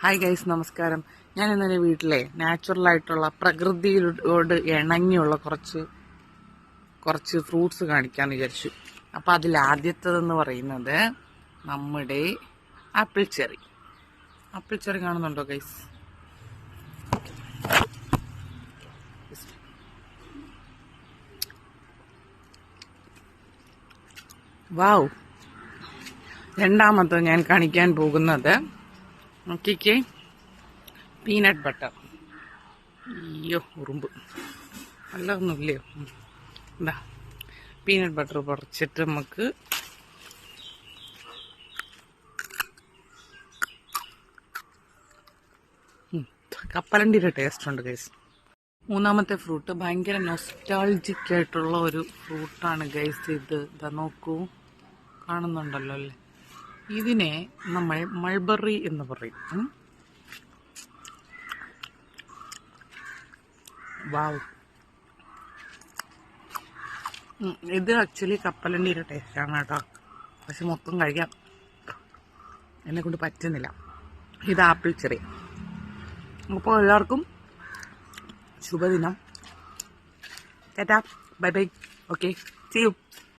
Hi guys, നമസ്കാരം. ഞാൻ ഇന്നലെ വീട്ടിലെ നാച്ചുറലായിട്ടുള്ള പ്രകൃതിയോട് ഇണങ്ങിയുള്ള കുറച്ച് ഫ്രൂട്ട്സ് കാണിക്കാമെന്ന് വിചാരിച്ചു. അപ്പം അതിൽ ആദ്യത്തേതെന്ന് പറയുന്നത് നമ്മുടെ ആപ്പിൾ ചെറി. ആപ്പിൾ ചെറി കാണുന്നുണ്ടോ ഗൈസ്? വാവ്. രണ്ടാമത്തെ ഞാൻ കാണിക്കാൻ പോകുന്നത് നോക്കിക്കേ, പീനട്ട് ബട്ടർ. അയ്യോ, ഉറുമ്പ് നല്ലതൊന്നുമില്ലയോ? എന്താ, പീനട്ട് ബട്ടർ പറിച്ചിട്ട് നമുക്ക് കപ്പലണ്ടിയുടെ ടേസ്റ്റ് ഉണ്ട് ഗൈസ്. മൂന്നാമത്തെ ഫ്രൂട്ട് ഭയങ്കര നൊസ്റ്റാൾജിക് ആയിട്ടുള്ള ഒരു ഫ്രൂട്ടാണ് ഗൈസ്. ഇതാ നോക്കൂ, കാണുന്നുണ്ടല്ലോ അല്ലേ? ഇതിനെ നമ്മൾ മൾബറി എന്ന് പറയും. വാവ്. ഇത് ആക്ച്വലി കപ്പലണ്ടിയുടെ ടേസ്റ്റാണ് കേട്ടോ, പക്ഷെ മൊത്തം കഴിക്കാം, എന്നെ കൊണ്ട് പറ്റുന്നില്ല. ഇത് ആപ്പിൾ ചെറി. അപ്പോൾ എല്ലാവർക്കും ശുഭദിനം. Tata, bye bye. Okay, see U.